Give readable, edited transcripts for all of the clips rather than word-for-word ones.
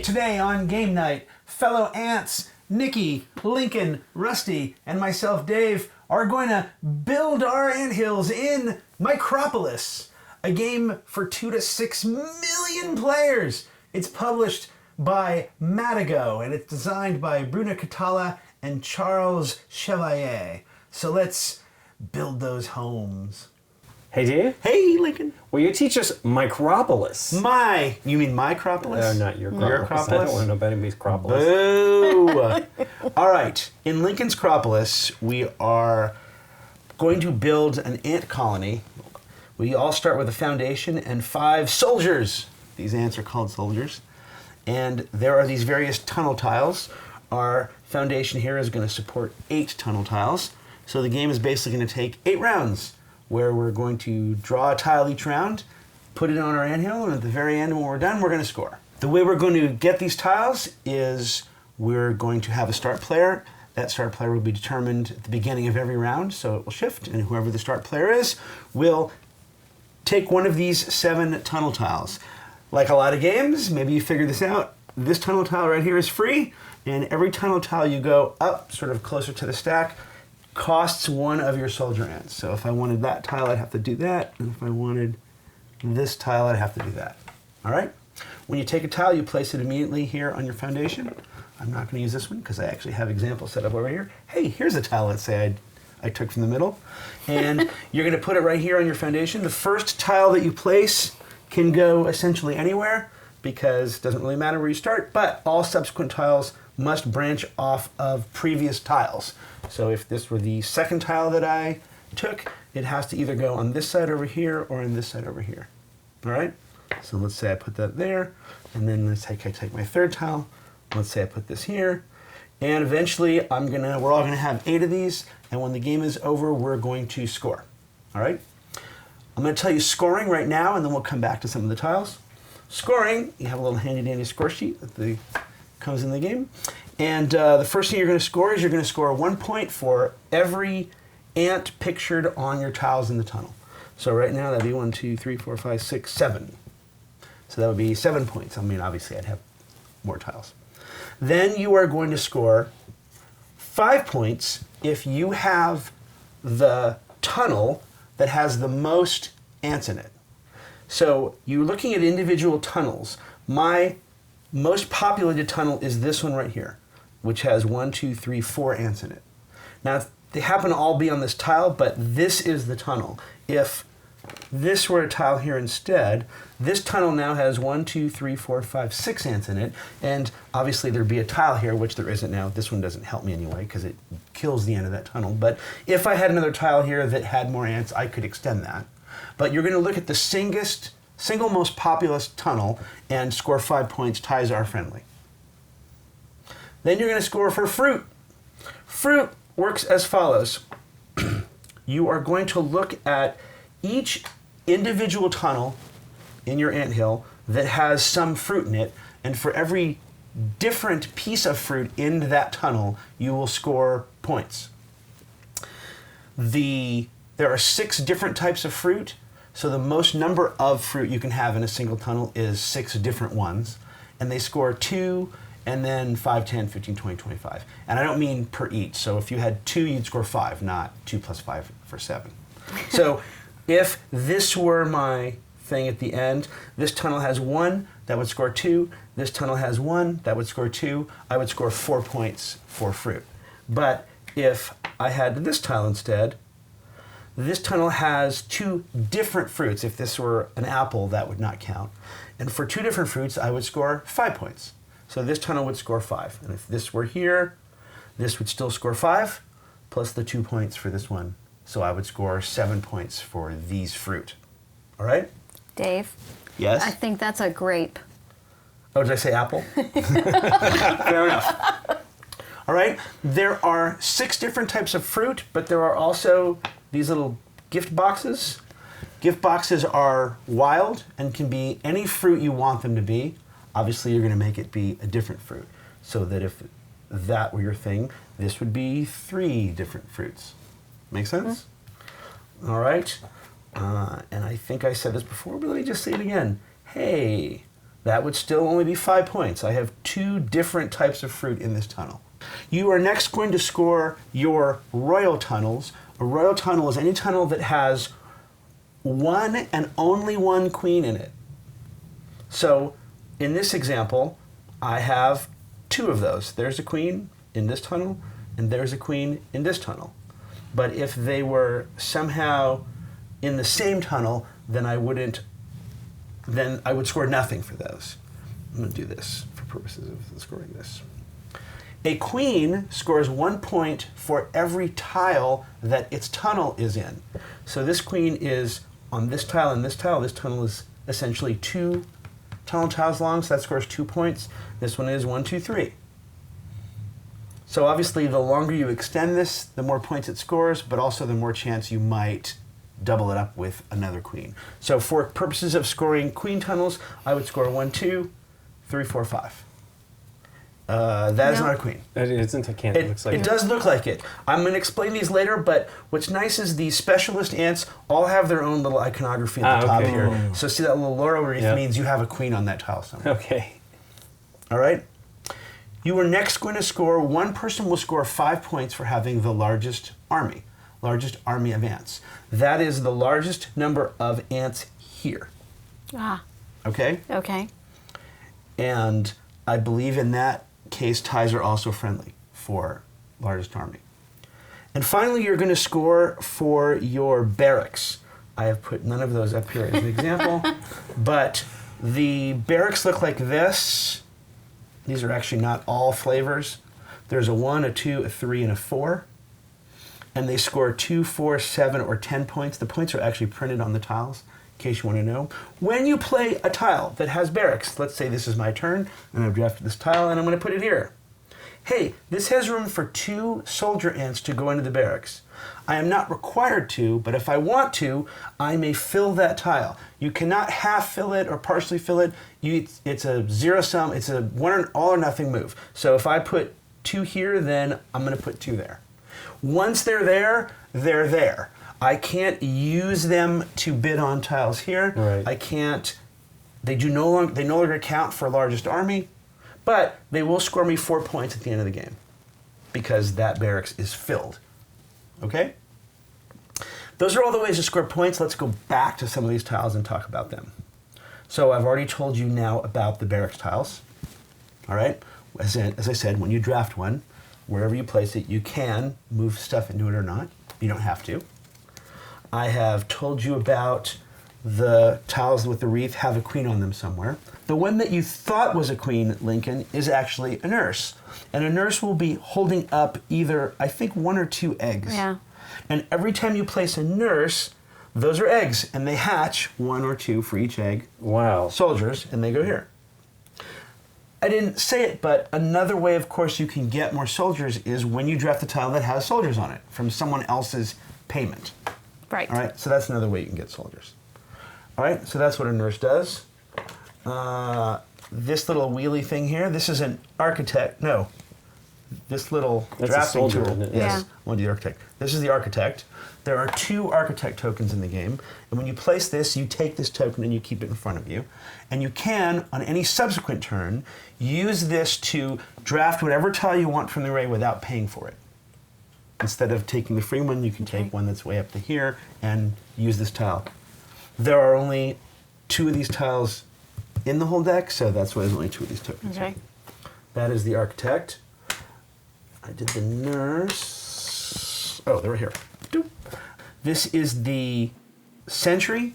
today on Game Night, fellow ants, Nikki, Lincoln, Rusty, and myself, Dave, are going to build our anthills in Micropolis, a game for 2 to 6 million players. It's published by Matagot, and it's designed by Bruno, Cathala, and Charles Chevallier. So let's build those homes. Hey, Dave. Hey, Lincoln. Will you teach us Micropolis? You mean Micropolis? Not your Your Acropolis. I don't want to know about anybody's Acropolis. Boo! All right. In Lincoln's Acropolis, we are going to build an ant colony. We all start with a foundation and 5 soldiers. These ants are called soldiers. And there are these various tunnel tiles. Our foundation here is going to support 8 tunnel tiles. So the game is basically going to take 8 rounds, where we're going to draw a tile each round, put it on our anthill, and at the very end, when we're done, we're going to score. The way we're going to get these tiles is we're going to have a start player. That start player will be determined at the beginning of every round, so it will shift, and whoever the start player is will take one of these 7 tunnel tiles. Like a lot of games, maybe you figured this out, this tunnel tile right here is free, and every tunnel tile you go up, sort of closer to the stack, costs 1 of your soldier ants. So if I wanted that tile, I'd have to do that. And if I wanted this tile, I'd have to do that. All right? When you take a tile, you place it immediately here on your foundation. I'm not going to use this one because I actually have examples set up over here. Hey, here's a tile, let's say I took from the middle. And you're going to put it right here on your foundation. The first tile that you place can go essentially anywhere because it doesn't really matter where you start, but all subsequent tiles must branch off of previous tiles. So if this were the second tile that I took, it has to either go on this side over here or on this side over here. All right? So let's say I put that there, and then let's say I take my third tile. Let's say I put this here, and eventually we're all gonna have 8 of these, and when the game is over, we're going to score. All right? I'm gonna tell you scoring right now, and then we'll come back to some of the tiles. Scoring, you have a little handy dandy score sheet that comes in the game. And the first thing you're going to score is you're going to score 1 point for every ant pictured on your tiles in the tunnel. So right now that'd be 1, 2, 3, 4, 5, 6, 7. So that would be 7 points. I mean, obviously I'd have more tiles. Then you are going to score 5 points if you have the tunnel that has the most ants in it. So you're looking at individual tunnels. My most populated tunnel is this one right here, which has 1, 2, 3, 4 ants in it. Now, they happen to all be on this tile, but this is the tunnel. If this were a tile here instead, this tunnel now has 1, 2, 3, 4, 5, 6 ants in it, and obviously there'd be a tile here, which there isn't now. This one doesn't help me anyway, because it kills the end of that tunnel. But if I had another tile here that had more ants, I could extend that. But you're going to look at the single most populous tunnel and score 5 points. Ties are friendly. Then you're going to score for fruit. Fruit works as follows. You are going to look at each individual tunnel in your anthill that has some fruit in it, and for every different piece of fruit in that tunnel, you will score points. There are 6 different types of fruit. So the most number of fruit you can have in a single tunnel is 6 different ones. And they score 2, and then 5, 10, 15, 20, 25. And I don't mean per each. So if you had 2, you'd score 5, not 2 plus 5 for 7. So if this were my thing at the end, this tunnel has 1, that would score 2. This tunnel has 1, that would score 2. I would score 4 points for fruit. But if I had this tile instead, this tunnel has 2 different fruits. If this were an apple, that would not count. And for 2 different fruits, I would score 5 points. So this tunnel would score 5. And if this were here, this would still score 5, plus the 2 points for this one. So I would score 7 points for these fruit. All right? Dave? Yes? I think that's a grape. Oh, did I say apple? Fair enough. All right? There are 6 different types of fruit, but there are also these little gift boxes. Gift boxes are wild and can be any fruit you want them to be. Obviously, you're going to make it be a different fruit. So that if that were your thing, this would be 3 different fruits. Make sense? Mm-hmm. All right. And I think I said this before, but let me just say it again. Hey, That would still only be 5 points. I have 2 different types of fruit in this tunnel. You are next going to score your royal tunnels. A royal tunnel is any tunnel that has one and only one queen in it. So in this example, I have 2 of those. There's a queen in this tunnel, and there's a queen in this tunnel. But if they were somehow in the same tunnel, then I would score nothing for those. I'm going to do this for purposes of scoring this. A queen scores 1 point for every tile that its tunnel is in. So this queen is on this tile and this tile. This tunnel is essentially 2 tunnel tiles long, so that scores 2 points. This one is 1, 2, 3. So obviously the longer you extend this, the more points it scores, but also the more chance you might double it up with another queen. So for purposes of scoring queen tunnels, I would score 1, 2, 3, 4, 5. That is not a queen. It isn't a can. It looks like it does look like it. I'm going to explain these later, but what's nice is the specialist ants all have their own little iconography at the top here. So see that little laurel wreath means you have a queen on that tile somewhere. Okay. All right? You are next going to score, one person will score 5 points for having the largest army of ants. That is the largest number of ants here. Ah. Okay? Okay. And I believe in that case, ties are also friendly for largest army. And finally, you're going to score for your barracks. I have put none of those up here as an example, but the barracks look like this. These are actually not all flavors. There's a 1, a 2, a 3, and a 4. And they score 2, 4, 7, or 10 points. The points are actually printed on the tiles, in case you want to know. When you play a tile that has barracks, let's say this is my turn, and I've drafted this tile, and I'm going to put it here. Hey, this has room for 2 soldier ants to go into the barracks. I am not required to, but if I want to, I may fill that tile. You cannot half fill it or partially fill it. It's a zero sum, it's a all or nothing move. So if I put 2 here, then I'm going to put 2 there. Once they're there, they're there. I can't use them to bid on tiles here. Right. I can't. They no longer count for largest army, but they will score me 4 points at the end of the game because that barracks is filled. Okay? Those are all the ways to score points. Let's go back to some of these tiles and talk about them. So I've already told you now about the barracks tiles. All right? As I said, when you draft one, wherever you place it, you can move stuff into it or not. You don't have to. I have told you about the tiles with the wreath have a queen on them somewhere. The one that you thought was a queen, Lincoln, is actually a nurse. And a nurse will be holding up either, I think, 1 or 2 eggs. Yeah. And every time you place a nurse, those are eggs, and they hatch 1 or 2 for each egg. Wow. Soldiers, and they go here. I didn't say it, but another way, of course, you can get more soldiers is when you draft a tile that has soldiers on it from someone else's payment. Right. All right, so that's another way you can get soldiers. All right, so that's what a nurse does. This little wheelie thing here, this is an architect. No, this little That's drafting a soldier, tool. isn't it? Yes, Yeah. one of the architect. This is the architect. There are 2 architect tokens in the game, and when you place this, you take this token and you keep it in front of you. And you can, on any subsequent turn, use this to draft whatever tile you want from the array without paying for it. Instead of taking the free one, you can take one that's way up to here and use this tile. There are only 2 of these tiles in the whole deck, so that's why there's only 2 of these tokens. Okay. That is the architect. I did the nurse. Oh, they're right here. Doop. This is the sentry.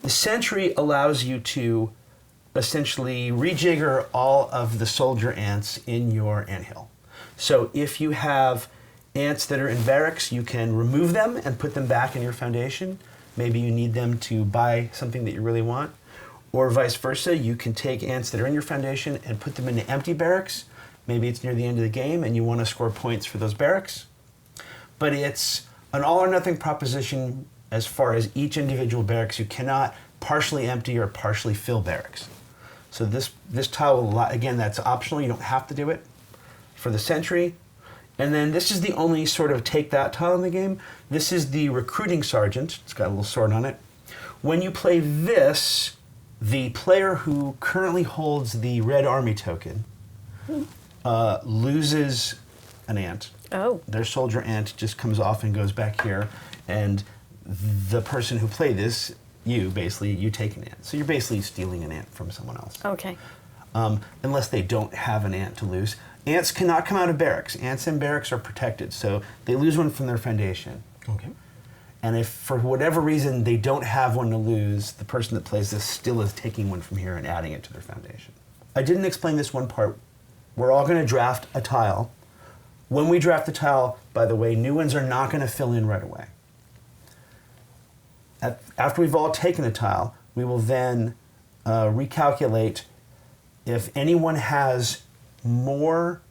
The sentry allows you to essentially rejigger all of the soldier ants in your anthill. So if you have ants that are in barracks, you can remove them and put them back in your foundation. Maybe you need them to buy something that you really want. Or vice versa, you can take ants that are in your foundation and put them into empty barracks. Maybe it's near the end of the game and you want to score points for those barracks. But it's an all or nothing proposition as far as each individual barracks. You cannot partially empty or partially fill barracks. So this tile will, again, that's optional. You don't have to do it for the sentry. And then this is the only sort of take that tile in the game. This is the recruiting sergeant. It's got a little sword on it. When you play this, the player who currently holds the red army token loses an ant. Oh. Their soldier ant just comes off and goes back here, and the person who played this, you take an ant. So you're basically stealing an ant from someone else. Okay. Unless they don't have an ant to lose. Ants cannot come out of barracks. Ants in barracks are protected, so they lose one from their foundation. Okay. And if for whatever reason they don't have one to lose, the person that plays this still is taking one from here and adding it to their foundation. I didn't explain this one part. We're all going to draft a tile. When we draft the tile, by the way, new ones are not going to fill in right away. After we've all taken a tile, we will then recalculate if anyone has more,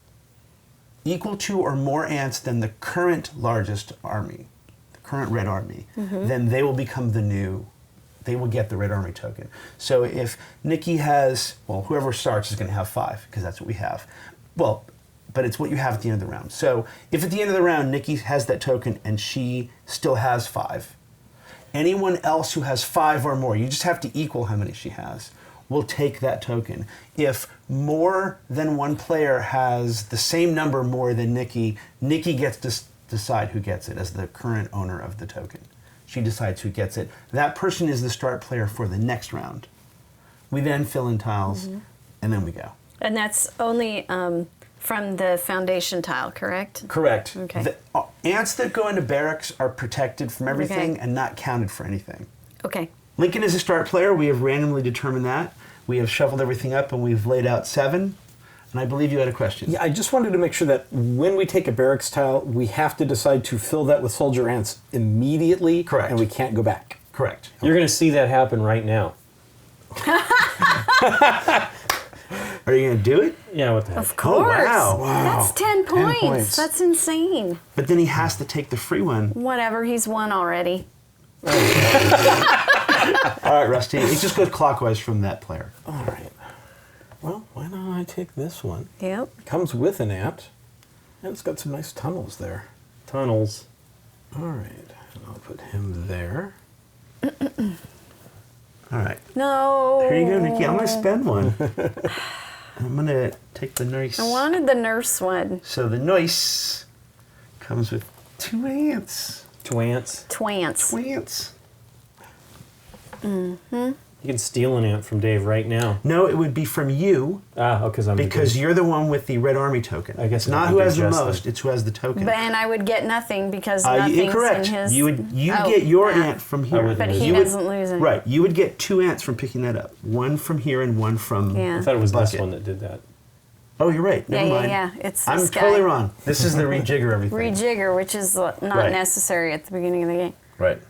equal to or more ants than the current largest army, the current red army, then they will become they will get the red army token. So if Nikki has, well, whoever starts is going to have 5, because that's what we have. Well, but it's what you have at the end of the round. So if at the end of the round Nikki has that token and she still has 5, anyone else who has 5 or more, you just have to equal how many she has, will take that token. If more than one player has the same number more than Nikki, Nikki gets to decide who gets it as the current owner of the token. She decides who gets it. That person is the start player for the next round. We then fill in tiles, and then we go. And that's only from the foundation tile, correct? Correct. Okay. The ants that go into barracks are protected from everything and not counted for anything. Okay. Lincoln is a start player. We have randomly determined that. We have shuffled everything up and we've laid out 7. And I believe you had a question. Yeah, I just wanted to make sure that when we take a barracks tile, we have to decide to fill that with soldier ants immediately. Correct. And we can't go back. Correct. You're going to see that happen right now. Are you going to do it? Yeah, what the heck? Of course. wow. That's 10 points. points. That's insane. But then he has to take the free one. Whatever, he's won already. All right, Rusty. It just goes clockwise from that player. All right. Well, why don't I take this one? Yep. It comes with an ant, and it's got some nice tunnels there. Tunnels. All right. And I'll put him there. All right. No. Here you go, Nikki. I'm going to spend one. I'm going to take the nurse. I wanted the nurse one. So the nurse comes with 2 ants. Twants. Twants. Ants. You can steal an ant from Dave right now. No, it would be from you Because I'm because you're the one with the red army token. I guess it's it not would who be has the just most, then. it's who has the token. But and I would get nothing because nothing's incorrect. in his... You Oh, get your that. ant from here. would But lose. he You would- doesn't lose any. Right. You would get 2 ants from picking that up. One from here and one from Yeah. I thought it was this bucket. one that did that. Oh, you're right. Never mind. Yeah. It's I'm this guy. totally wrong. This is the rejigger everything. Rejigger, which is not Right. necessary at the beginning of the game. Right.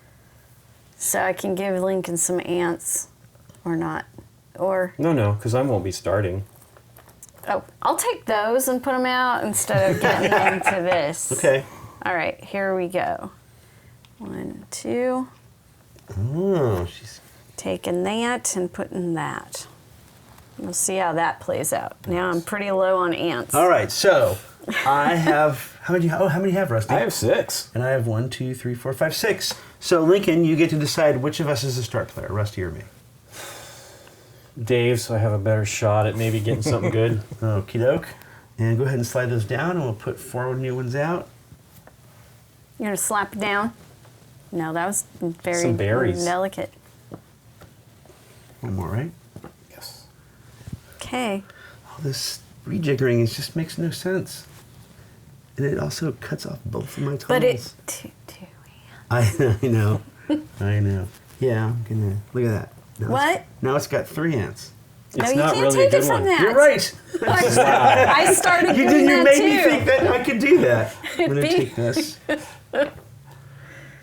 So I can give Lincoln some ants, or not. Or, No, because I won't be starting. oh, I'll take those and put them out instead of getting into this. Okay. All right, here we go. 1, 2. Oh, she's... Taking that and putting that. We'll see how that plays out. Now I'm pretty low on ants. All right, so I have... How many do you have, Rusty? I have 6. And I have 1, 2, 3, 4, 5, 6. So, Lincoln, you get to decide which of us is the start player, Rusty or me. Dave, so I have a better shot at maybe getting something good. Okie doke. And go ahead and slide those down, and we'll put 4 new ones out. You're going to slap it down? No, that was very Some berries. delicate. One more, right? Yes. Okay. All this rejiggering just makes no sense. And it also cuts off both of my tunnels. But it... Two ants. I know. I know. Yeah, I'm gonna... Look at that. Now What? Now it's got 3 ants. No, It's you not can't really a take it good from one. that. You're right. I started You doing that made too. me think that I could do that. I'm gonna Be- take this.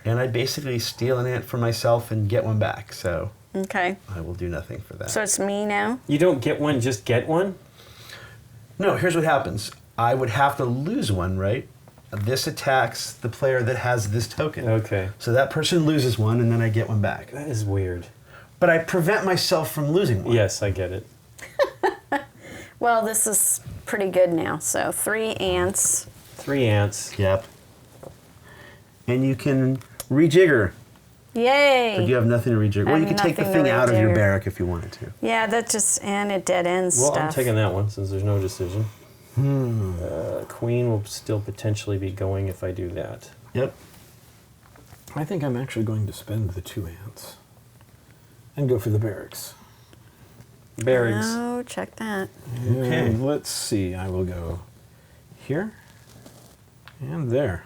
And I basically steal an ant for myself and get one back, so Okay. I will do nothing for that. So it's me now? You don't get one, just get one? No, here's what happens. I would have to lose one, right? This attacks the player that has this token. Okay. So that person loses one, and then I get one back. That is weird. But I prevent myself from losing one. Yes, I get it. Well, this is pretty good now. So 3 ants. 3 ants. Yep. And you can rejigger. Yay! But you have nothing to rejig. Well, I you have could take the nothing to thing out of your rejigger. barrack if you wanted to. Yeah, that just, and it dead ends Well, stuff. I'm taking that one since there's no decision. Queen will still potentially be going if I do that. Yep. I think I'm actually going to spend the 2 ants and go for the barracks. Barracks. Oh, check that. Okay. And let's see. I will go here and there.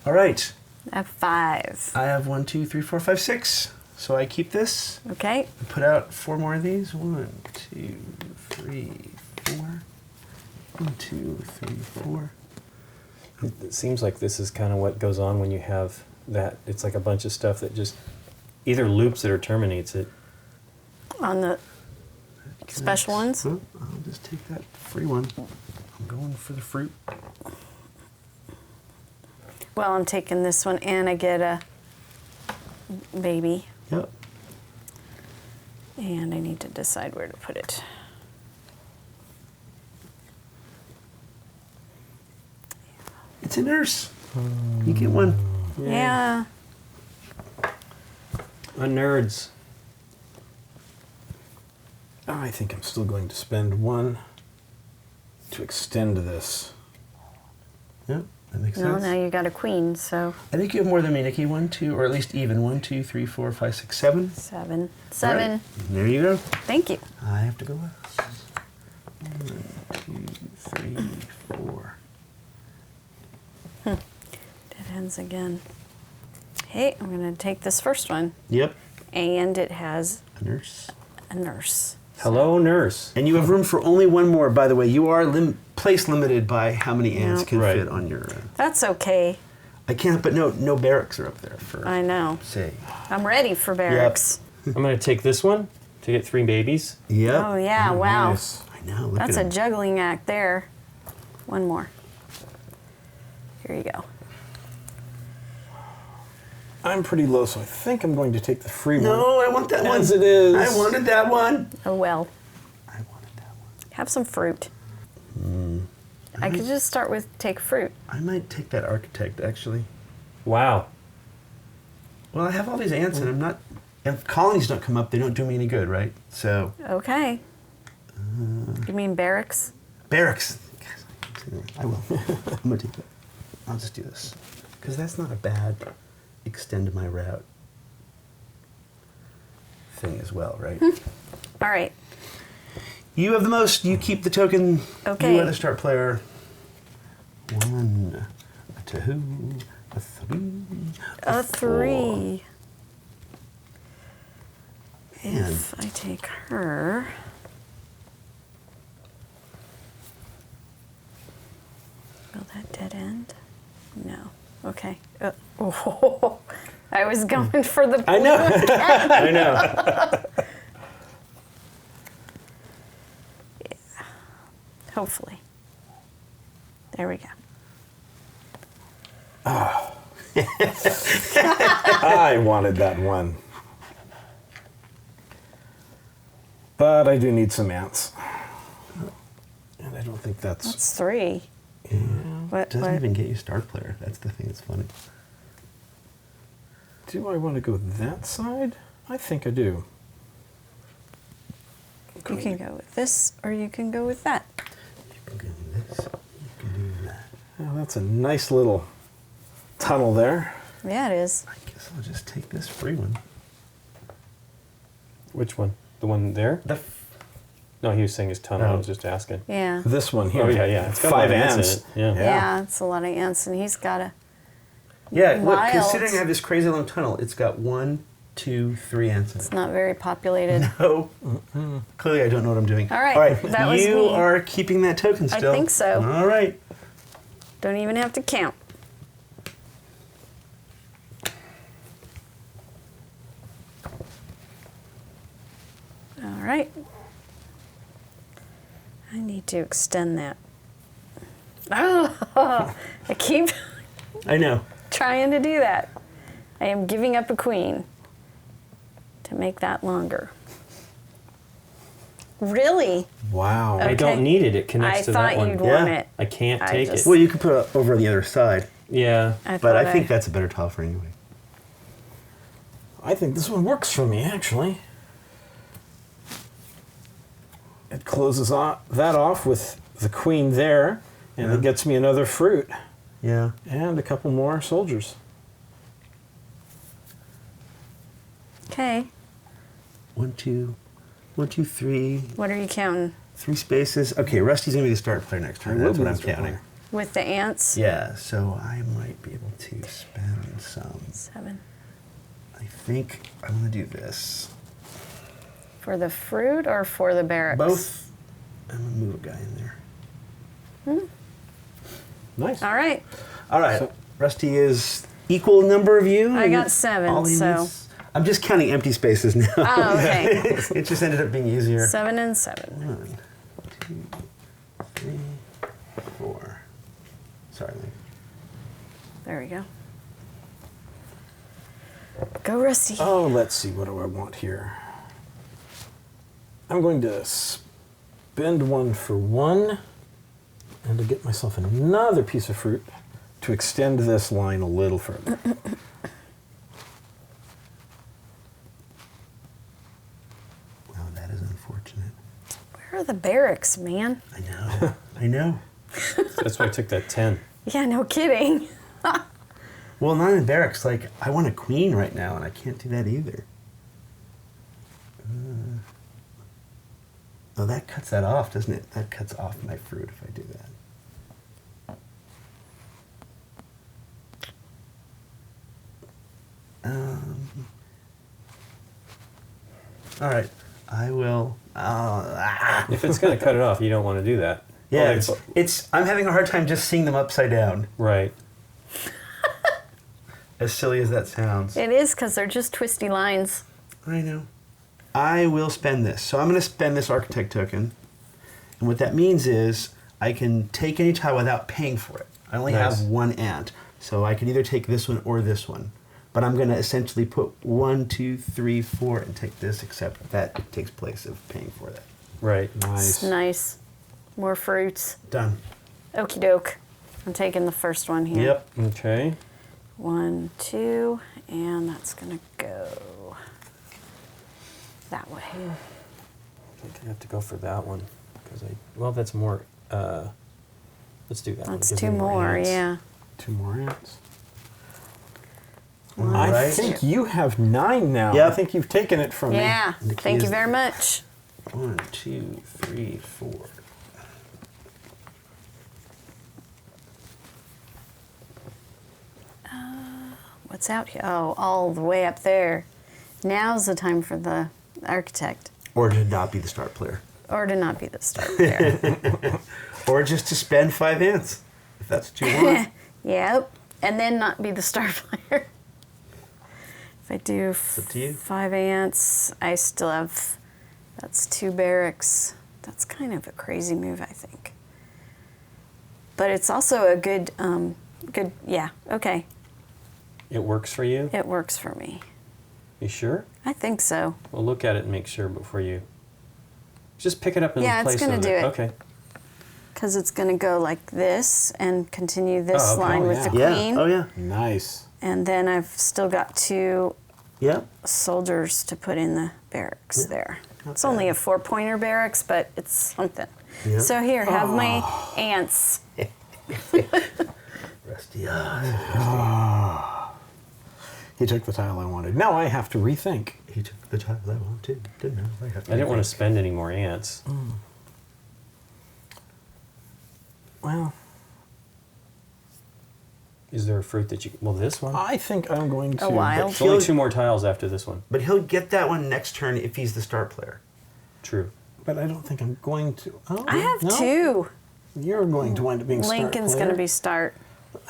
All right. F5. I have 1, 2, 3, 4, 5, 6. So I keep this. Okay. Put out 4 more of these. 1, 2, 3, 4. 1, 2, 3, 4. It seems like this is kind of what goes on when you have that. It's like a bunch of stuff that just either loops it or terminates it. On the special ones? Huh? I'll just take that free one. I'm going for the fruit. Well, I'm taking this one and I get a baby. Yep. And I need to decide where to put it. It's a nurse. You get one. Yeah. Nerds. I think I'm still going to spend 1 to extend this. Yep, that makes No, sense. now you got a queen, so I think you have more than me, Nikki. 1, 2, or at least even. 1, 2, 3, 4, 5, 6, 7. 7. All 7. right. There you go. Thank you. I have to go last. 1, 2, 3, 4. Dead ends again. Hey, I'm going to take this first one. Yep. And it has A nurse. a nurse. Hello, nurse. And you have room for only 1 more, by the way. You are place limited by how many ants Yeah. can Right. fit on your... That's okay. I can't, but no barracks are up there for... I know. Say. I'm ready for barracks. I'm going to take this one to get 3 babies. Yep. Oh, yeah. Wow. Nice. I know. Look That's at a him. juggling act there. 1 more. Here you go. I'm pretty low, so I think I'm going to take the free one. No, I want that one. As it is. I wanted that one. Oh, well. I wanted that one. Have some fruit. I could just start with take fruit. I might take that architect, actually. Wow. Well, I have all these ants, and I'm not... If colonies don't come up, they don't do me any good, right? So... Okay. You mean barracks? Barracks. I will. I'm going to take that. I'll just do this. Because that's not a bad extend my route thing as well, right? All right. You have the most. You keep the token. Okay. You are the start player. 1, a 2, a 3, A 3. 4. And If I take her... Will that dead end? No. Okay. Oh, I was going for the I know. blue. I know. Hopefully. There we go. I wanted that one. But I do need some ants. And I don't think that's... That's 3. What? it doesn't even get you start player. That's the thing that's funny. Do I want to go that side? I think I do. You can go with this, or you can go with that. You can do this. You can do that. Well, that's a nice little tunnel there. Yeah, it is. I guess I'll just take this free one. Which one? The one there? No, he was saying his tunnel. I was just asking. Yeah. This one here. Oh, yeah. It's got 5 a lot of ants. in it. Yeah. Yeah, it's a lot of ants, and he's got a... Yeah, look, Wild. considering I have this crazy long tunnel, it's got 1, 2, 3 ants in It's it. not very populated. Oh, clearly I don't know what I'm doing. All right, All right, that was you me. are keeping that token I still. think so. All right. Don't even have to count. All right. I need to extend that. Oh, I keep I know. trying to do that. I am giving up a queen to make that longer. Really? Wow. Okay. I don't need it. It I connects to thought that one. you'd Yeah. want it. I can't I take just- it. Well, you could put it over on the other side, Yeah. but I think that's a better tile for anyway. I think this one works for me, actually. It closes that off with the queen there, and it gets me another fruit. Yeah. And a couple more soldiers. Okay. 1, 2, 1, 2, 3. What are you counting? 3 spaces. Okay, Rusty's gonna be the start player next turn. That's what I'm counting. With the ants? Yeah, so I might be able to spend some. 7. I think I want to do this. For the fruit or for the barracks? Both. I'm gonna move a guy in there. Nice. All right. All right. So- Rusty is equal number of you. I and got 7, all he so. needs- I'm just counting empty spaces now. Oh, okay. It just ended up being easier. 7 and 7. 1, 2, 3, 4. Sorry, Link. There we go. Go, Rusty. Oh, let's see. What do I want here? I'm going to spend 1 for 1 and to get myself another piece of fruit to extend this line a little further. Well, that is unfortunate. Where are the barracks, man? I know. I know. That's why I took that 10. Yeah, no kidding. Well, not in barracks. Like, I want a queen right now, and I can't do that either. Oh, that cuts that off, doesn't it? That cuts off my fruit if I do that. All right. I will. If it's going to cut it off, you don't want to do that. Yeah, Oh, it's. I'm having a hard time just seeing them upside down. right. As silly as that sounds. It is because they're just twisty lines. I know. I will spend this. So I'm going to spend this architect token. And what that means is I can take any tile without paying for it. I only Nice. have 1 ant. So I can either take this one or this one. But I'm going to essentially put 1, 2, 3, 4 and take this, except that takes place of paying for that. Right. Nice. Nice. More fruits. Done. Okie doke. I'm taking the first one here. Yep. Okay. 1, 2, and that's gonna go that way. I think I have to go for that one because well, that's more. Let's do that one. That's Gives 2 me more, ants. yeah. 2 more ants. All I right. think you have 9 now. Yep. I think you've taken it from me. Yeah. Nikki Thank you is- very much. 1, 2, 3, 4. What's out here? Oh, all the way up there. Now's the time for the architect. Or to not be the start player. Or to not be the start player. Or just to spend 5 ants, if that's what you want. Yep. And then not be the star player. If I do up to you. 5 ants, I still have, that's 2 barracks. That's kind of a crazy move, I think. But it's also a good, yeah, okay. It works for you? It works for me. You sure? I think so. Well, look at it and make sure before you. Just pick it up and Yeah, it's place gonna it. do it. Okay. Because it's going to go like this and continue this Oh, okay. line Oh, with the yeah. queen. Yeah. Oh, yeah. Nice. And then I've still got 2 Yep. soldiers to put in the barracks there. not It's only bad. a 4-pointer barracks, but it's something. Yeah. So here, have my ants. Rusty. He took the tile I wanted. Now I have to rethink. He took the tile I wanted, didn't I? I didn't want to spend any more ants. Well, Is there a fruit that you? Well, this one. I think I'm going to. A wild. There's only 2 more tiles after this one. But he'll get that one next turn if he's the start player. True. But I don't think I'm going to. Oh, I have no. 2. You're going to wind up being start Lincoln's player. going to be start.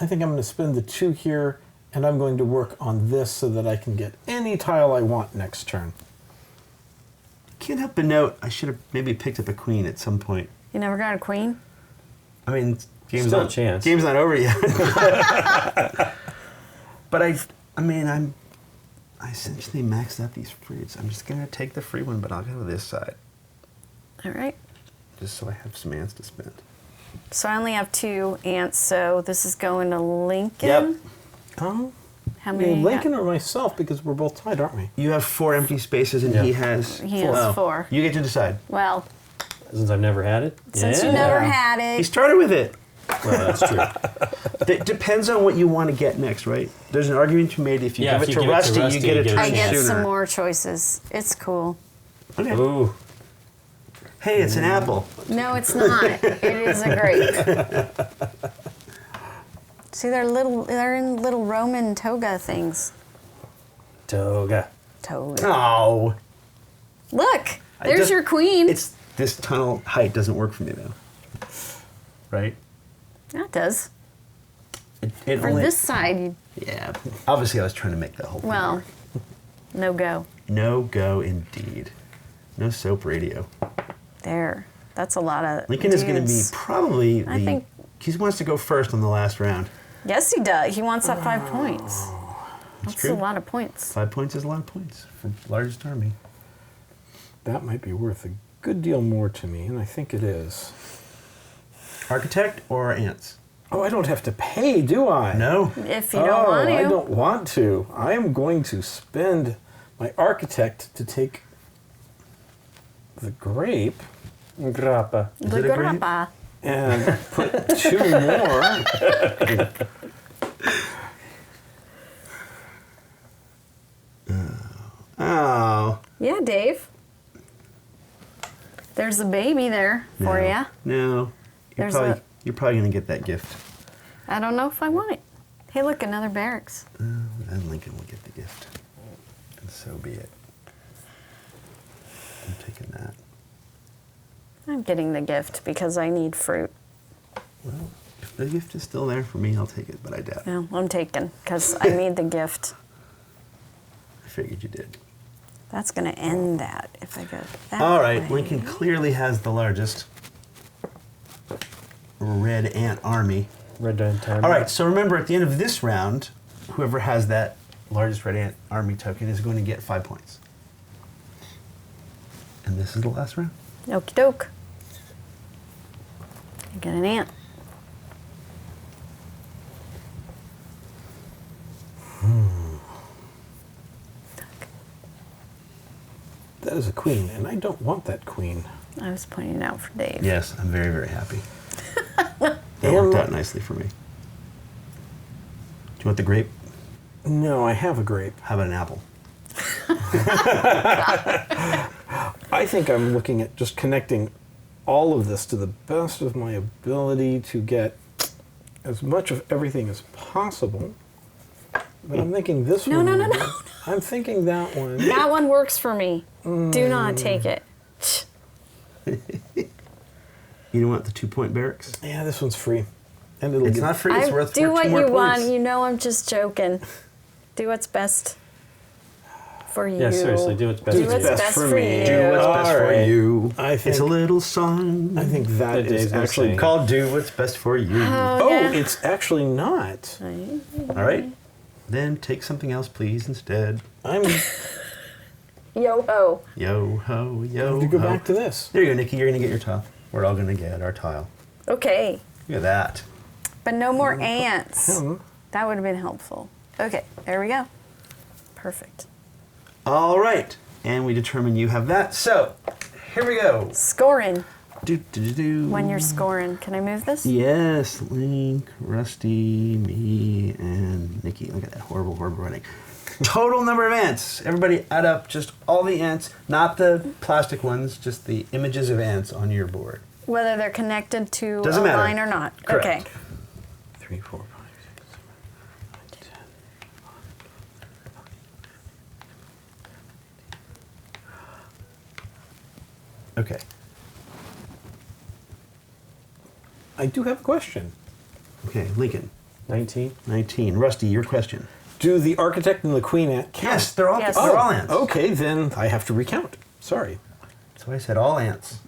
I think I'm going to spend the 2 here, and I'm going to work on this so that I can get any tile I want next turn. Can't help but note, I should have maybe picked up a queen at some point. You never got a queen? I mean, game's Still a not, chance. Game's not over yet. But I essentially maxed out these fruits. I'm just gonna take the free one, but I'll go to this side, All right. just so I have some ants to spend. So I only have 2 ants, so this is going to Lincoln. Yep. Oh, How many? you Lincoln got? or myself, because we're both tied, aren't we? You have 4 empty spaces, and Yeah. he has He has 4. You get to decide. Well, Since I've never had it. since you never had He it, started with it. Well, that's true. It depends on what you want to get next, right? There's an argument to be made. If you Yeah, give if it you to give it to Rusty, Rusty, you get you a get turn it I get sooner. some more choices. It's cool. Okay. Ooh. Hey, it's an apple. No, it's not. It is a grape. See, they're in little Roman toga things. Toga. Toga. Oh. Look, I there's just- your queen. It's this tunnel height doesn't work for me though. Right? That does. It For only, this side, you, Yeah. Obviously, I was trying to make that whole thing well, work. no go. No go indeed. No soap radio. There. That's a lot of Lincoln is going to be dudes. probably I think- he wants to go first on the last round. Yes, he does. He wants that 5 points. That's true. a lot of points. 5 points is a lot of points for largest army. That might be worth a good deal more to me, and I think it is. Architect or ants? Oh, I don't have to pay, do I? No. If you don't want to. I don't want to. I am going to spend my architect to take the grape Grappa. Is The it a grape? grappa. and put 2 more. Oh. Yeah, Dave. There's a baby there for no. you. No. There's You're probably going to get that gift. I don't know if I want it. Hey, look, another barracks. And Lincoln will get the gift. And so be it. I'm taking that. I'm getting the gift because I need fruit. Well, if the gift is still there for me, I'll take it, but I doubt it. No, I'm taking because I need the gift. I figured you did. That's going to end that if I go that All right, way. Lincoln clearly has the largest red ant army. Red Dot Time. All right, so remember at the end of this round, whoever has that largest red ant army token is going to get 5 points. And this is the last round. Okie doke. I get an ant. That is a queen, and I don't want that queen. I was pointing it out for Dave. Yes, I'm very, very happy. That worked out nicely for me. Do you want the grape? No, I have a grape. How about an apple? I think I'm looking at just connecting all of this to the best of my ability to get as much of everything as possible. But I'm thinking this No, one. no, no, would no. work. I'm thinking that one. That one works for me. Do not take it. You don't want the 2-point barracks? Yeah, this one's free. And it'll It's get not free, it's worth do what 2 more you points. want. You know I'm just joking. Do what's best for you. Yeah, seriously, do what's best Do for what's you. best for me. you. Do what's best for Alright. you. I It's think- a little song. I think that That Dave's is gonna actually sing. called Do What's Best for You. Oh, yeah. it's actually not. All right. Then take something else, please, instead. I'm Yo ho. Yo ho, yo going to go ho. back to this. There you go, Nikki. You're going to get your tile. We're all going to get our tile. Okay. Look at that. But no more ants. him. That would have been helpful. Okay, there we go. Perfect. All right. And we determine you have that. So, here we go. Scoring. Do, do, do, do. When you're scoring. Can I move this? Yes, Link, Rusty, me, and Nikki. Look at that horrible, horrible writing. Total number of ants. Everybody add up just all the ants, not the plastic ones, just the images of ants on your board. Whether they're connected to Doesn't a matter. line or not. Correct. Okay. 3, 4, 5, 6, 7, 8, 9, 10. Okay. I do have a question. Okay, Lincoln, 19. 19. Rusty, your question. Do the architect and the queen ant count? Yes, they're all, Yes. they're all ants. Okay, then I have to recount. Sorry. That's why I said all ants.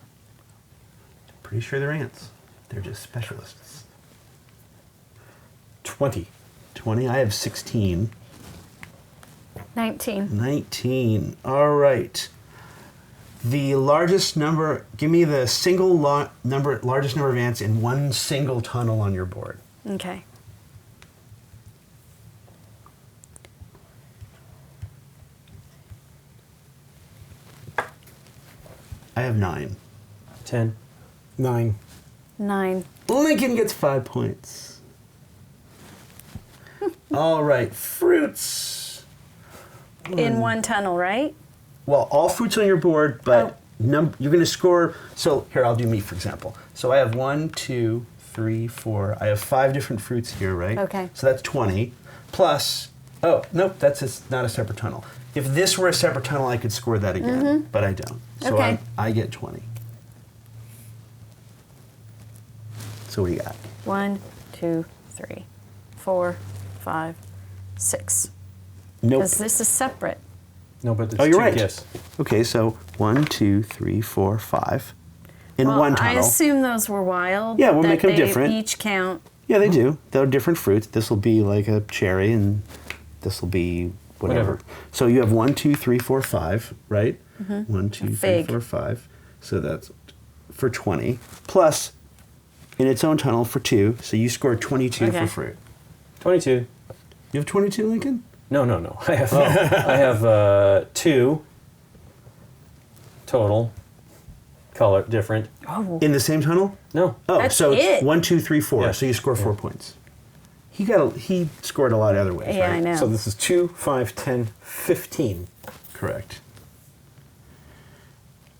Pretty sure they're ants. They're just specialists. 20. 20. I have 16. 19. 19. All right. The largest number, give me the single largest number of ants in one single tunnel on your board. Okay. I have 9. 10. 9. 9. Lincoln gets 5 points. All right, fruits. In one tunnel, right? Well, all fruits on your board, but you're going to score. So here, I'll do me, for example. So I have 1, 2, 3, 4. I have 5 different fruits here, right? Okay. So that's 20. Plus, oh, nope, not a separate tunnel. If this were a separate tunnel, I could score that again, but I don't. So Okay. I get 20. So what do you got? 1, 2, 3, 4, 5, 6. Nope. Because this is separate. No, but it's Oh, you're 2 right. gifts. Okay, so 1, 2, 3, 4, 5. In Well, one I tunnel. assume those were wild. Yeah, we'll that make 'em they different. Each count. Yeah, they do. They're different fruits. This will be like a cherry, and this will be whatever. Whatever. So you have 1, 2, 3, 4, 5, right? 1, 2, 3, Fig. 4, 5. So that's for 20. Plus, in its own tunnel for 2. So you scored 22 Okay. for fruit. 22. You have 22, Lincoln? No. I have 2 total. Color different. Oh. In the same tunnel? No. Oh, That's so it. 1, 2, 3, 4. Yeah. So you score 4 Yeah. points. He scored a lot of other ways, Yeah, right? I know. So this is 2, 5, 10, 15. Correct.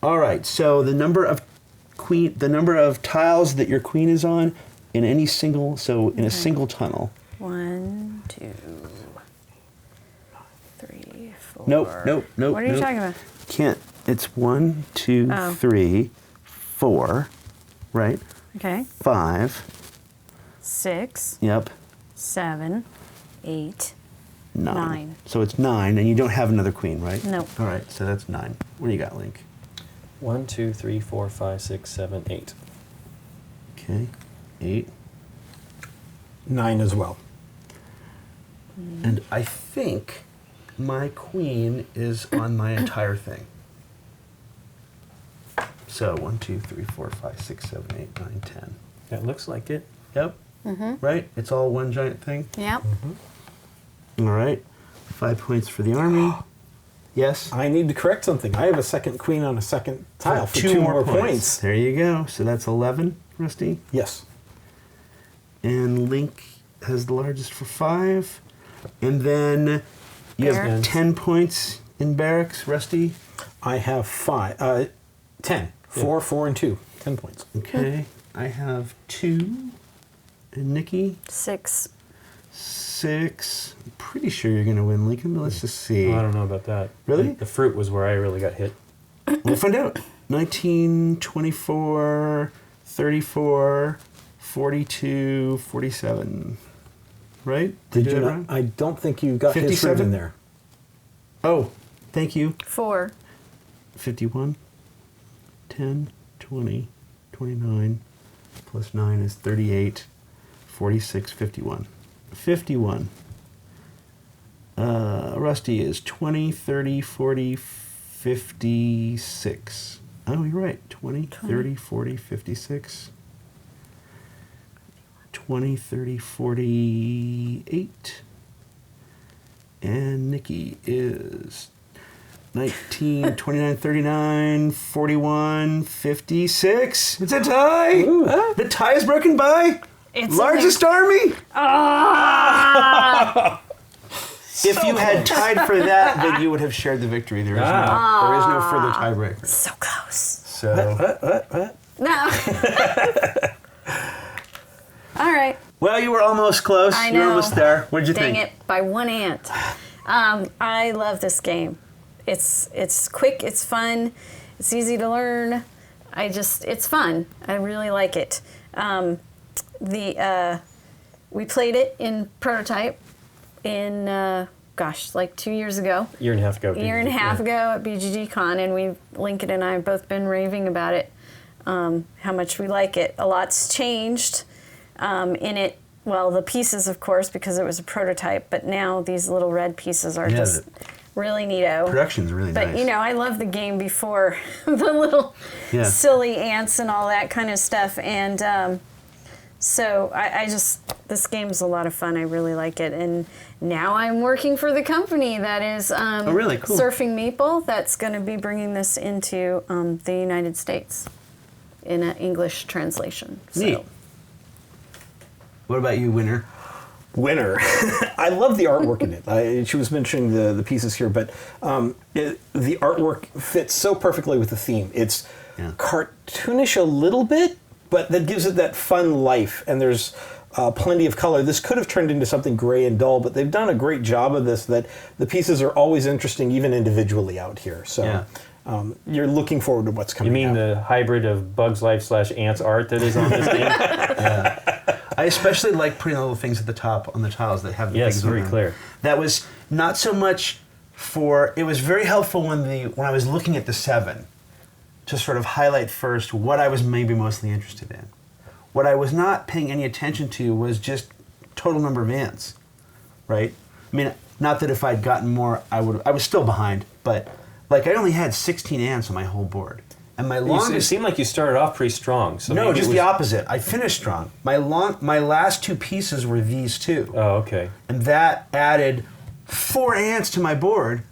All right. So the number of tiles that your queen is on in any single, in a single tunnel. 1, 2, 3, 4. Nope. What are you talking about? Can't. It's 1, 2, Oh. 3, 4, right? Okay. 5. 6, Yep. 7, 8. 9. 9. So it's 9, and you don't have another queen, right? Nope. All right. So that's 9. What do you got, Link? 1, 2, 3, 4, 5, 6, 7, 8. Okay. 8. 9 as well. And I think my queen is on my entire thing. So 1, 2, 3, 4, 5, 6, 7, 8, 9, 10. That looks like it. Yep. Right? It's all one giant thing. Yep. All right. 5 points for the army. Yes. I need to correct something. I have a second queen on a second tile for 2 more points. There you go. So that's 11, Rusty. Yes. And Link has the largest for 5. And then you have Barracks. 10 points in barracks, Rusty. I have 10. 4, 4, and 2. 10 points. Okay. I have 2. And Nikki, 6. 6. I'm pretty sure you're going to win, Lincoln, but let's just see. Oh, I don't know about that. Really? The fruit was where I really got hit. We'll find out. 19, 24, 34, 42, 47. Right? Did I do you that not? wrong? I don't think you got his 57? fruit in there. Oh, thank you. 4. 51, 10, 20, 29, plus 9 is 38, 46, 51. 51. Rusty is 20, 30, 40, 56. Oh, you're right. 20, 30, 40, 56. 20, 30, 48. And Nikki is 19, 29, 39, 41, 56. It's a tie. The tie is broken by It's largest army. If you had tied for that, then you would have shared the victory. There is no further tiebreaker. So close. So, No. All right. well, you were almost close. I You were know. almost there. What did you Dang think? it, by one ant. I love this game. It's quick, it's fun, it's easy to learn. It's fun. I really like it. We played it in prototype in, like 2 years ago. Year and a half ago. Year and a half ago at BGG Con, and Lincoln and I have both been raving about it, how much we like it. A lot's changed in it. Well, the pieces, of course, because it was a prototype, but now these little red pieces are just really neato. Production's really But, nice. I love the game before the little silly ants and all that kind of stuff. And So I just, this game's a lot of fun. I really like it. And now I'm working for the company that is really? Cool. Surfing Meeple, that's going to be bringing this into the United States in an English translation. So. Neat. What about you, Winner? Winner. I love the artwork in it. She was mentioning the pieces here, but the artwork fits so perfectly with the theme. It's cartoonish a little bit, but that gives it that fun life, and there's plenty of color. This could have turned into something gray and dull, but they've done a great job of this, that the pieces are always interesting, even individually out here. So you're looking forward to what's coming out. You mean the hybrid of Bugs Life / Ants art that is on this game? I especially like putting little things at the top on the tiles that have the things on very them. clear. That was not so much for, it was very helpful when I was looking at the 7 to sort of highlight first what I was maybe mostly interested in. What I was not paying any attention to was just total number of ants, right? I mean, not that if I'd gotten more, I was still behind, but like I only had 16 ants on my whole board. And my longest... It seemed like you started off pretty strong. So no, maybe just it was... the opposite. I finished strong. My last 2 pieces were these 2. Oh, okay. And that added 4 ants to my board,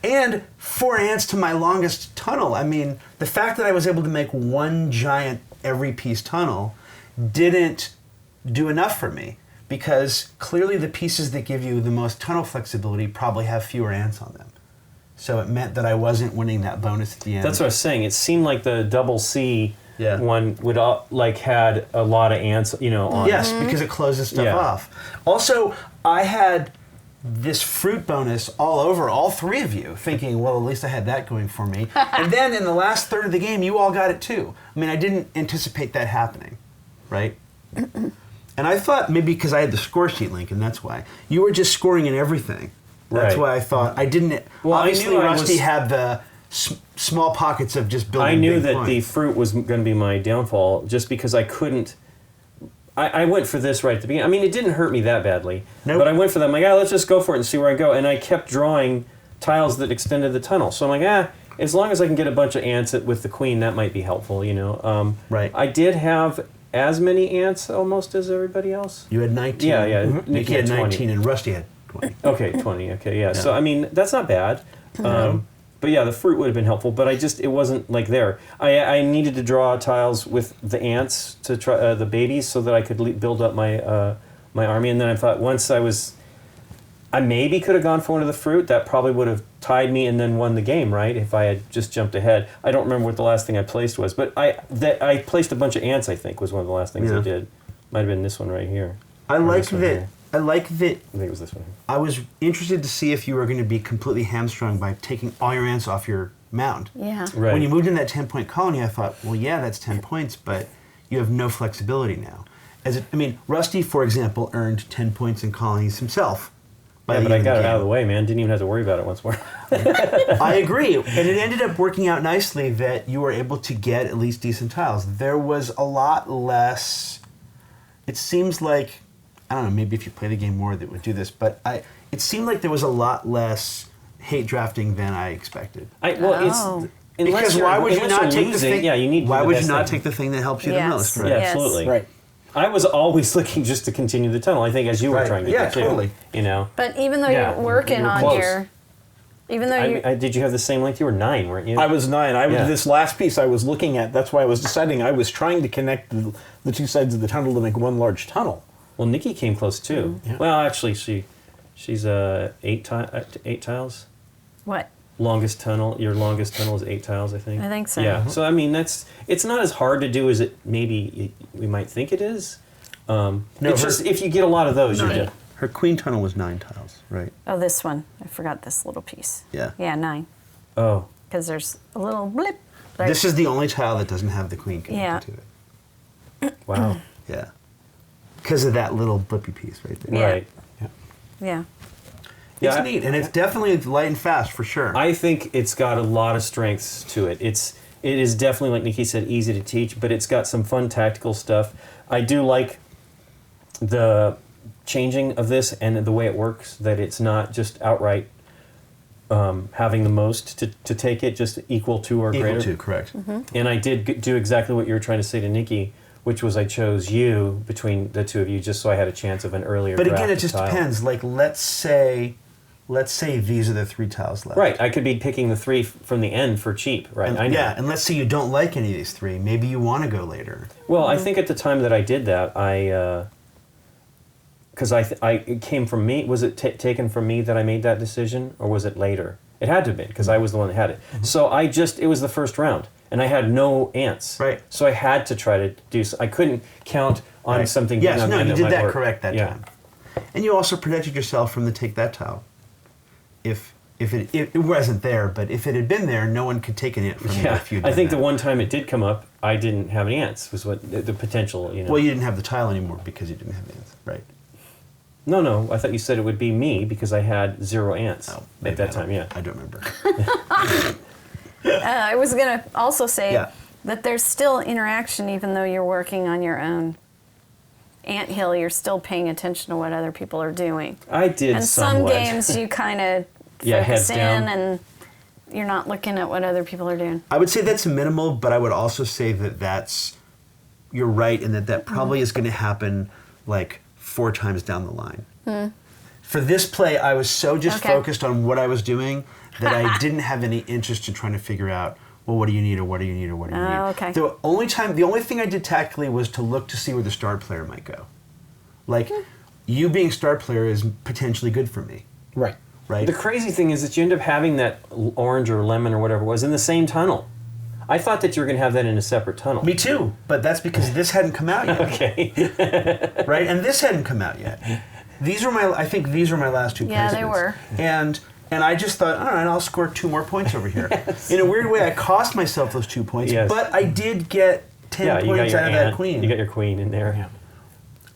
and 4 ants to my longest tunnel. I mean, the fact that I was able to make one giant every piece tunnel didn't do enough for me, because clearly the pieces that give you the most tunnel flexibility probably have fewer ants on them. So it meant that I wasn't winning that bonus at the end. That's what I was saying. It seemed like the double C Yeah. one would had a lot of ants, on Yes, because it closes stuff off. Also, I had this fruit bonus all over all 3 of you, thinking, well, at least I had that going for me. And then in the last third of the game, you all got it too. I mean, I didn't anticipate that happening, right? And I thought maybe because I had the score sheet link, and that's why. You were just scoring in everything. That's Right. why I thought I didn't. Well, obviously, I knew Rusty I was, had the small pockets of just building. I knew big that points. the fruit was going to be my downfall, just because I couldn't. I went for this right at the beginning. I mean, it didn't hurt me that badly, Nope. but I went for them. Like, let's just go for it and see where I go. And I kept drawing tiles that extended the tunnel. So I'm like, as long as I can get a bunch of ants with the queen, that might be helpful, Right. I did have as many ants almost as everybody else. You had 19. Yeah, yeah. Nikki Nikki had had 19, 20. and Rusty had 20. Okay, 20. Okay, yeah. So I mean, that's not bad. But yeah, the fruit would have been helpful. But it wasn't like there. I needed to draw tiles with the ants to try the babies so that I could build up my my army. And then I thought I maybe could have gone for one of the fruit. That probably would have tied me and then won the game, right? If I had just jumped ahead. I don't remember what the last thing I placed was, but I placed a bunch of ants. I think was one of the last things I did. Might have been this one right here. I Or like this one that. here. I like that. I think it was this one. I was interested to see if you were going to be completely hamstrung by taking all your ants off your mound. Yeah. Right. When you moved in that 10-point colony, I thought, well, yeah, that's 10 points, but you have no flexibility now. Rusty, for example, earned 10 points in colonies himself. Yeah, but I got it out of the way, man. Didn't even have to worry about it once more. I agree. And it ended up working out nicely that you were able to get at least decent tiles. There was a lot less... It seems like... I don't know, maybe if you play the game more that would do this, but it seemed like there was a lot less hate drafting than I expected. Because why would you not take the thing? Yeah, you need. Why the would you best not thing. take the thing that helps you Yes. the most? Right? Yeah, Yes. absolutely. Right. I was always looking just to continue the tunnel. I think as you were Right. trying to Yeah, do too. totally. But even though Yeah, you're working you were on close. even though you, Did you have the same length? You were 9, weren't you? I was 9. Yeah. This last piece I was looking at, that's why I was deciding I was trying to connect the 2 sides of the tunnel to make one large tunnel. Well, Nikki came close too. Yeah. Well, actually, she's 8 tiles. what? Longest tunnel. Your longest tunnel is 8 tiles, I think. I think so. Yeah. So I mean, it's not as hard to do as it maybe we might think it is. It's just if you get a lot of those, you're good. Her queen tunnel was 9 tiles, right? Oh, this one. I forgot this little piece. Yeah. Yeah, 9. Oh. Because there's a little blip. This is the only tile that doesn't have the queen connected to it. Wow. Yeah. Because of that little blippy piece right there. Yeah. Right. Yeah. It's Yeah, neat, and it's definitely light and fast for sure. I think it's got a lot of strengths to it. It is definitely, like Nikki said, easy to teach, but it's got some fun tactical stuff. I do like the changing of this and the way it works, that it's not just outright having the most to take it, just equal to or Equal greater. to, correct. And I did do exactly what you were trying to say to Nikki, which was I chose you between the two of you just so I had a chance of an earlier But draft again, it of just tile. depends. Like, let's say these are the 3 tiles left. Right, I could be picking the 3 from the end for cheap, right? And, I know. yeah, and let's say you don't like any of these 3. Maybe you want to go later. Well, I think at the time that I did that, because it came from me. Was it taken from me that I made that decision, or was it later? It had to have been, because I was the one that had it. So it was the first round, and I had no ants. Right. So I had to try to do. I couldn't count on something. Yes, being on no, the end you that did might that work. correct that time. And you also protected yourself from the take that tile. If it wasn't there, but if it had been there, no one could take an ant from you Yeah, if you did I think that. the one time it did come up, I didn't have any ants. Was what the potential, you know. Well, you didn't have the tile anymore because you didn't have ants, right? No, I thought you said it would be me because I had 0 ants at that time. Yeah. I don't remember. I was going to also say Yeah. that there's still interaction even though you're working on your own anthill. You're still paying attention to what other people are doing. I did And somewhat. some games you kind of Yeah, focus heads in down. and you're not looking at what other people are doing. I would say that's minimal, but I would also say you're right in that probably is going to happen like 4 times down the line. For this play, I was so just focused on what I was doing that I didn't have any interest in trying to figure out, well, what do you need, or what do you need, or what do you need? Okay. The only thing I did tactically was to look to see where the star player might go. Like, you being star player is potentially good for me, Right. right? The crazy thing is that you end up having that orange or lemon or whatever it was in the same tunnel. I thought that you were going to have that in a separate tunnel. Me too, but that's because this hadn't come out yet. Okay. Right? And this hadn't come out yet. I think these were my last 2 placements. Yeah, they were. And I just thought, all right, I'll score 2 more points over here. In a weird way, I cost myself those 2 points, Yes. but I did get 10 you got points your out of that queen. You got your queen in there. Yeah.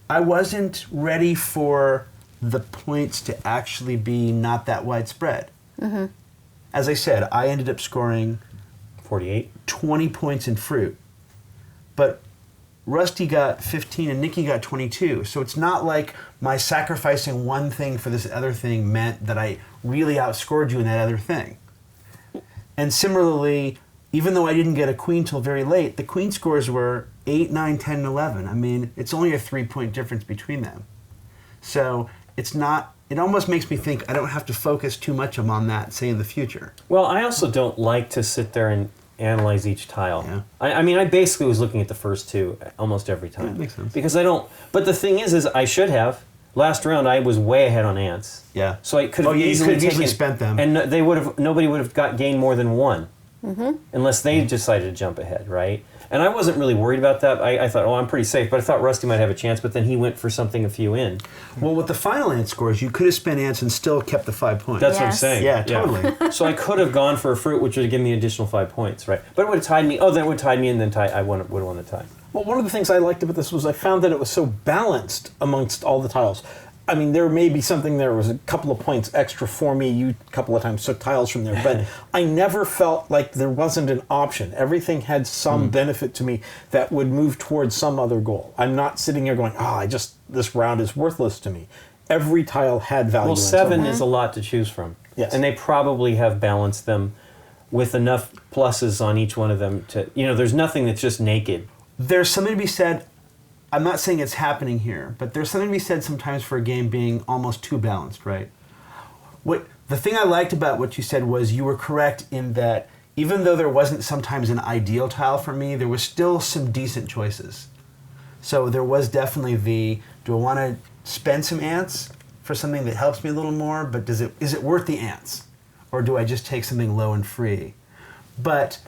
I wasn't ready for the points to actually be not that widespread. As I said, I ended up scoring 48. 20 points in fruit, but Rusty got 15 and Nikki got 22. So it's not like my sacrificing one thing for this other thing meant that I really outscored you in that other thing. And similarly, even though I didn't get a queen till very late, the queen scores were 8, 9, 10, and 11. I mean, it's only a 3-point difference between them. So it almost makes me think I don't have to focus too much on that, say, in the future. Well, I also don't like to sit there and analyze each tile. Yeah. I mean, I basically was looking at the first 2 almost every time. Yeah, makes sense. Because I don't. But the thing is I should have. Last round, I was way ahead on ants. Yeah. So I could have you easily could have taken, spent them. and nobody would have gained more than 1, unless they decided to jump ahead, right? And I wasn't really worried about that. I thought, I'm pretty safe. But I thought Rusty might have a chance. But then he went for something a few in. Well, with the final ant scores, you could have spent ants and still kept the 5 points. That's what I'm Yes. saying. Yeah, totally. So I could have gone for a fruit, which would have given me an additional 5 points, right? But it would have tied me. Oh, then it would have tied me, and then I would have won the tie. Well, one of the things I liked about this was I found that it was so balanced amongst all the tiles. I mean, there may be something there was a couple of points extra for me. You a couple of times took tiles from there, but I never felt like there wasn't an option. Everything had some benefit to me that would move towards some other goal. I'm not sitting here going, this round is worthless to me. Every tile had value. Well, in 7 some way. is a lot to choose from. Yes. And they probably have balanced them with enough pluses on each one of them to, there's nothing that's just naked. There's something to be said. I'm not saying it's happening here, but there's something to be said sometimes for a game being almost too balanced, right? The thing I liked about what you said was you were correct in that even though there wasn't sometimes an ideal tile for me, there was still some decent choices. So there was definitely do I want to spend some ants for something that helps me a little more, but is it worth the ants? Or do I just take something low and free? But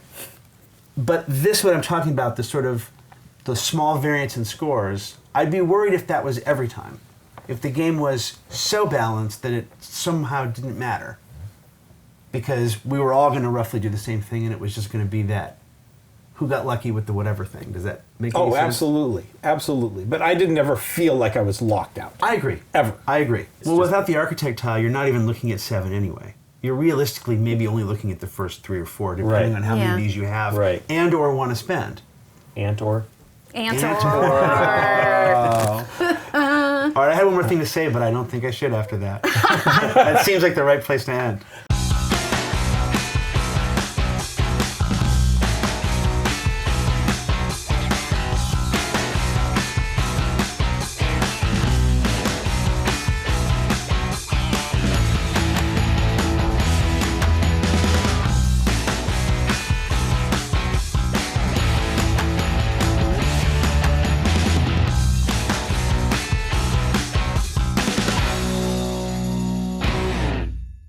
this, what I'm talking about, the small variance in scores, I'd be worried if that was every time. If the game was so balanced that it somehow didn't matter. Because we were all going to roughly do the same thing and it was just going to be that who got lucky with the whatever thing. Does that make any sense? Oh, absolutely. Absolutely. But I didn't ever feel like I was locked out. I agree. Ever. I agree. Well, without the architect tile, you're not even looking at 7 anyway. You're realistically maybe only looking at the first 3 or 4, depending Right. on how many Yeah. of these you have Right. and or want to spend. Antor. Answer. All right, I had one more thing to say, but I don't think I should after that. That seems like the right place to end.